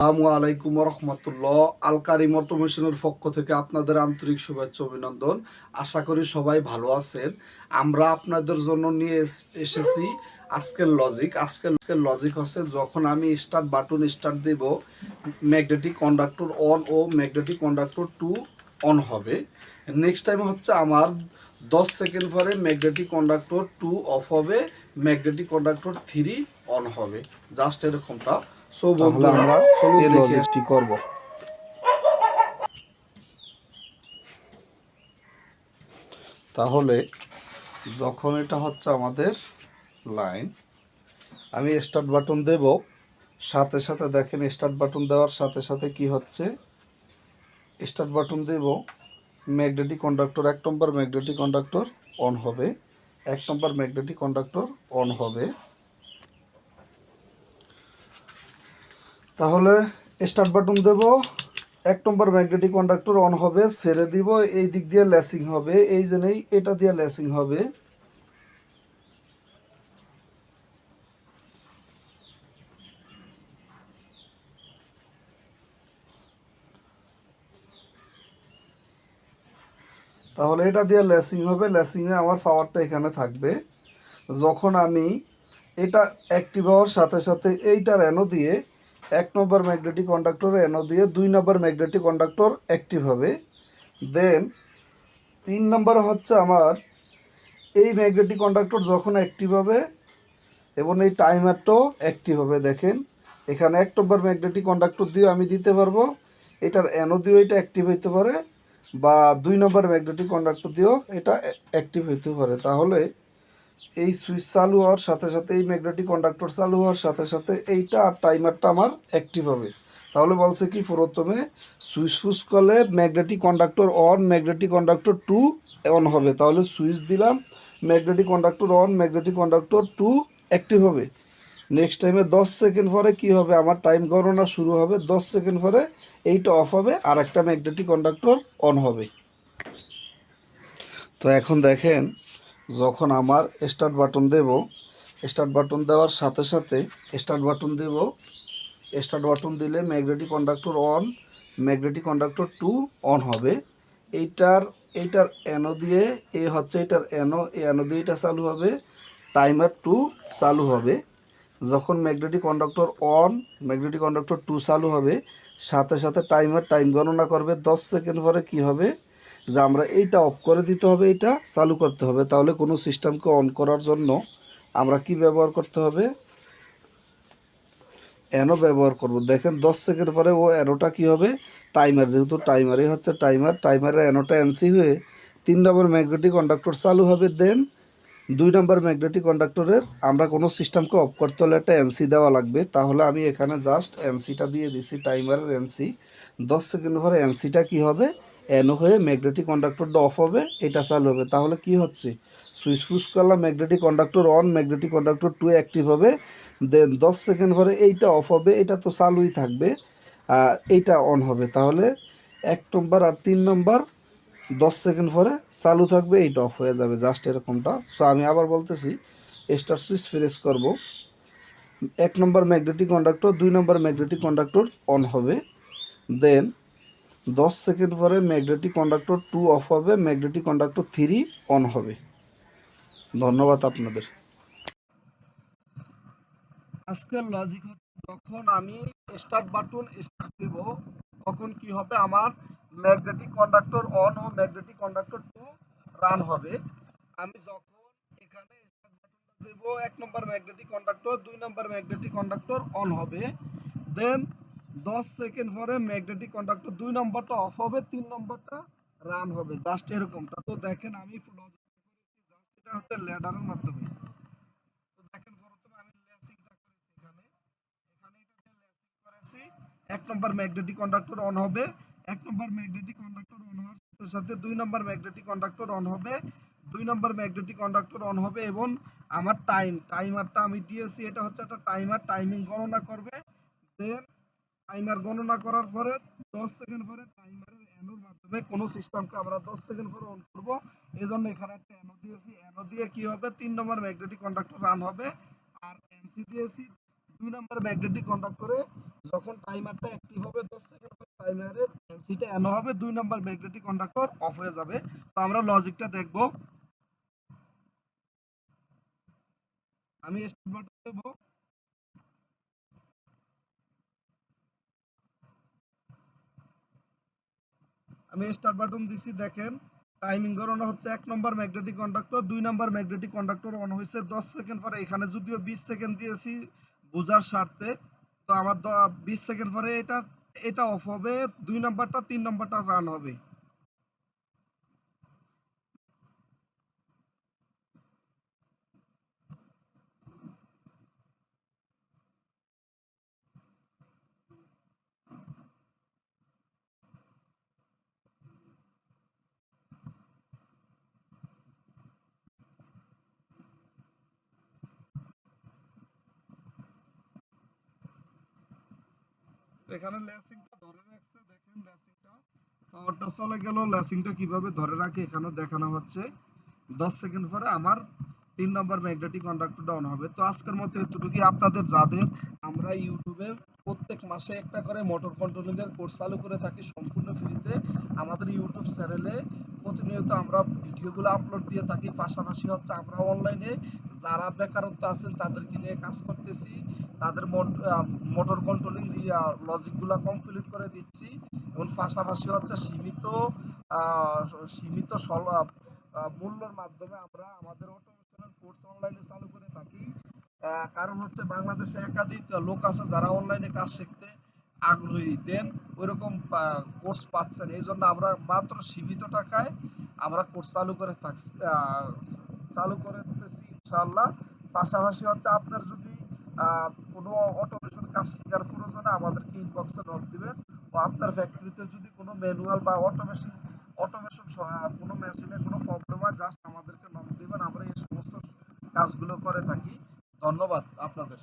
আসসালামু আলাইকুম রহমতুল্লাহ। আল কারিম অটোমেশনের পক্ষ থেকে আপনাদের আন্তরিক শুভেচ্ছা অভিনন্দন। আশা করি সবাই ভালো আছেন। আমরা আপনাদের জন্য নিয়ে এসেছি আজকের লজিক হচ্ছে যখন আমি স্টার্ট বাটন স্টার্ট দেব ম্যাগনেটিক কন্ডাক্টর অন ও ম্যাগনেটিক কন্ডাক্টর 2 অন হবে। নেক্সট টাইম হচ্ছে আমার 10 সেকেন্ড পরে ম্যাগনেটিক কন্ডাক্টর 2 অফ হবে, ম্যাগনেটিক কন্ডাক্টর 3 অন হবে। জাস্ট এরকমটা। সো তাহলে বন্ধুরা আমরা চলুন এই দেখে লজিকটি করব। তাহলে যখন এটা হচ্ছে আমাদের লাইন, আমি স্টার্ট বাটন দেব, সাথে সাথে দেখেন স্টার্ট বাটন দেওয়ার সাথে সাথে কি হচ্ছে, স্টার্ট বাটন দেব magnetic conductor 1 number magnetic conductor on হবে, 1 নম্বর ম্যাগনেটিক কন্ডাক্টর অন হবে। তাহলে স্টার্ট বাটন দেব, 1 নম্বর ম্যাগনেটিক কন্ডাক্টর অন হবে, ছেড়ে দিব, এই দিক দিয়ে ল্যাসিং হবে, এই জন্যই এটা দিয়ে ল্যাসিং হবে। তাহলে এটা দিয়ে ল্যাসিং হবে, ল্যাসিংয়ে আমার পাওয়ারটা এখানে থাকবে। যখন আমি এটা অ্যাক্টিভ হওয়ার সাথে সাথে এইটার অ্যানো দিয়ে 1 নম্বর ম্যাগনেটিক কন্ডাক্টর অ্যানো দিয়ে 2 নম্বর ম্যাগনেটিক কন্ডাক্টর অ্যাক্টিভ হবে। দেন 3 নম্বরে হচ্ছে আমার এই ম্যাগনেটিক কন্ডাক্টর যখন অ্যাক্টিভ হবে এবং এই টাইমারটাও অ্যাক্টিভ হবে। দেখেন এখানে 1 নম্বর ম্যাগনেটিক কন্ডাক্টর দিয়েও আমি দিতে পারবো, এটার অ্যানো দিয়েও এটা অ্যাক্টিভ হইতে পারে, বা 2 নম্বর ম্যাগনেটিক কন্ডাক্টর দিয়েও এটা অ্যাক্টিভ হইতে পারে। তাহলে এই সুইচ চালু হওয়ার সাথে সাথে এই ম্যাগনেটিক কন্ডাক্টর চালু হওয়ার সাথে সাথে এইটা আর টাইমারটা আমার অ্যাক্টিভ হবে। তাহলে বলছে কি, প্রথমে সুইচ ফুস করলে magnetic conductor on, magnetic conductor 2 on হবে। তাহলে সুইচ দিলাম, magnetic conductor on, magnetic conductor 2 active হবে। নেক্সট টাইমে 10 সেকেন্ড পরে কি হবে, আমার টাইম গণনা শুরু হবে, 10 সেকেন্ড পরে এইটা অফ হবে আর একটা ম্যাগনেটিক কন্ডাক্টর অন হবে। তো এখন দেখেন যখন আমার স্টার্ট বাটন দেব, স্টার্ট বাটন দেওয়ার সাথে সাথে স্টার্ট বাটন দেব, স্টার্ট বাটন দিলে magnetic conductor on, magnetic conductor 2 on হবে। এইটার এইটার অ্যানো দিয়ে এ হচ্ছে এটার অ্যানো, এই অ্যানো দিয়ে এটা চালু হবে, টাইমার 2 চালু হবে। যখন magnetic conductor on, magnetic conductor 2 চালু হবে, সাথে সাথে টাইমার টাইম গণনা করবে, 10 সেকেন্ড পরে কি হবে, যে আমরা এইটা অফ করে দিতে হবে, এইটা চালু করতে হবে। তাহলে কোনো সিস্টেমকে অন করার জন্য আমরা কি ব্যবহার করতে হবে, অ্যানো ব্যবহার করব। দেখেন 10 সেকেন্ড পরে ও অ্যানোটা কি হবে, টাইমার, যেহেতু টাইমারই হচ্ছে টাইমার, টাইমারের অ্যানোটা এনসি হয়ে 3 নম্বর ম্যাগনেটিক কন্ডাক্টর চালু হবে। দেন 2 নম্বর ম্যাগনেটিক কন্ডাক্টরের আমরা কোনো সিস্টেমকে অফ করতে হলে একটা এনসি দেওয়া লাগবে। তাহলে আমি এখানে জাস্ট এনসিটা দিয়ে দিছি, টাইমারের এনসি। 10 সেকেন্ড পরে এনসিটা কি হবে, অ্যানো হয়ে ম্যাগনেটিক কন্ডাক্টরটা অফ হবে, এটা চালু হবে। তাহলে কি হচ্ছে, সুইচ ফুস করলাম, magnetic conductor on, magnetic conductor 2 active হবে। দেন 10 সেকেন্ড পরে এইটা অফ হবে, এটা তো চালুই থাকবে, এইটা অন হবে। তাহলে 1 নম্বর আর 3 নম্বর 10 সেকেন্ড পরে চালু থাকবে, এইটা অফ হয়ে যাবে, জাস্ট এরকমটা। সো আমি আবার বলতেছি, স্টার সুইচ প্রেস করব, 1 নম্বর magnetic conductor, 2 number magnetic conductor on হবে। দেন 10 সেকেন্ড পরে ম্যাগনেটিক কন্ডাক্টর 2 অফ হবে, ম্যাগনেটিক কন্ডাক্টর 3 অন হবে। ধন্যবাদ আপনাদের। আজকের লজিক হচ্ছে যখন আমি স্টার্ট বাটন স্টার্ট দেব তখন কি হবে, আমার ম্যাগনেটিক কন্ডাক্টর অন ও ম্যাগনেটিক কন্ডাক্টর 2 রান হবে। আমি যখন এখানে স্টার্ট বাটনটা দেব, 1 নম্বর magnetic conductor, 2 number magnetic conductor on হবে। দেন 10 সেকেন্ড পরে ম্যাগনেটিক কন্ডাক্টর 2 নম্বরটা অফ হবে, 3 নম্বরটা রান হবে, জাস্ট এরকমটা। তো দেখেন আমি এটা হচ্ছে ল্যাডারের মাধ্যমে। তো দেখেন প্রথমে আমি লেসিংটা করেছি এখানে, এখানে এটা দিয়ে লেসিং করেছি। 1 নম্বর ম্যাগনেটিক কন্ডাক্টর অন হবে, 1 নম্বর ম্যাগনেটিক কন্ডাক্টর অন হওয়ার সাথে সাথে 2 নম্বর ম্যাগনেটিক কন্ডাক্টর অন হবে, 2 নম্বর ম্যাগনেটিক কন্ডাক্টর অন হবে, এবং আমার টাইমারটা আমি দিয়েছি, এটা হচ্ছে একটা টাইমার, টাইমিং গণনা করবে। দেন টাইমার গণনা করার পরে 10 সেকেন্ড পরে টাইমারের অ্যানোর মাধ্যমে কোনো সিস্টেমকে আমরা 10 সেকেন্ড পরে অন করব। এজন্য এখানে একটা অ্যানো দিয়েছি, অ্যানো দিয়ে কি হবে, 3 নম্বর ম্যাগনেটিক কন্ডাক্টর রান হবে। আর এনসি দিয়েছি, 2 নাম্বার ম্যাগনেটিক কন্ডাক্টরে যখন টাইমারটা অ্যাক্টিভ হবে 10 সেকেন্ড পর টাইমারের এনসিটা এন হবে, 2 নাম্বার ম্যাগনেটিক কন্ডাক্টর অফ হয়ে যাবে। তো আমরা লজিকটা দেখব। আমি স্টার্ট বাটন দেব। আমি স্টার্ট বাটন দিছি, দেখেন টাইমিং গণনা হচ্ছে 1 নম্বর magnetic conductor, 2 number magnetic conductor on হয়েছে 10 সেকেন্ড পরে। এখানে যদিও 20 সেকেন্ড দিয়েছি বোঝার স্বার্থে, তো আমার 20 সেকেন্ড পরে এটা এটা অফ হবে, 2 নাম্বারটা 3 নাম্বারটা রান হবে। এখানে লেসিংটা ধরে রাখছে, দেখেন লেসিংটা পাওয়ারটা চলে গেল, লেসিংটা কিভাবে ধরে রাখে এখানে দেখানো হচ্ছে। 10 সেকেন্ড পরে আমার 3 নম্বর ম্যাগনেটিক কন্ডাক্টরটা অন হবে। তো আজকের মতো এতটুকুই। আপনাদের যাদের আমরা ইউটিউবে প্রত্যেক মাসে একটা করে মোটর কন্ট্রোলিং এর কোর্স চালু করে থাকি সম্পূর্ণ ফ্রিতে, আমাদের ইউটিউব চ্যানেলে প্রতিনিয়ত আমরা ভিডিওগুলো আপলোড দিয়ে থাকি। পাশাপাশি হচ্ছে আমরা অনলাইনে যারা বেকারত্ব আছেন তাদেরকে নিয়ে কাজ করতেছি, তাদের মোটর কন্ট্রোলিং লজিকগুলো কমপ্লিট করে দিচ্ছি। এবং পাশাপাশি হচ্ছে আহ, সীমিত মূল্যের মাধ্যমে আমরা আমাদের অটোমেশনের কোর্স অনলাইনে চালু করে থাকি। কারণ হচ্ছে বাংলাদেশে একাধিক লোক আছে যারা অনলাইনে কাজ শিখতে আগ্রহী, দেন ওইরকম কোর্স পাচ্ছেন। এই জন্য আমরা মাত্র সীমিত টাকায় আমরা কোর্স চালু করতেছি ইনশাআল্লাহ। পাশাপাশি হচ্ছে আপনার যদি কোনো অটোমেশন কাজ শেখার প্রয়োজনে আমাদেরকে ইনবক্সে নক দিবেন। ও আপনার ফ্যাক্টরিতে যদি কোনো ম্যানুয়াল বা অটোমেশন কোনো মেশিনে কোনো প্রবলেম হয় জাস্ট আমাদেরকে নক দিবেন, আমরা এই সমস্ত কাজগুলো করে থাকি। ধন্যবাদ আপনাদের।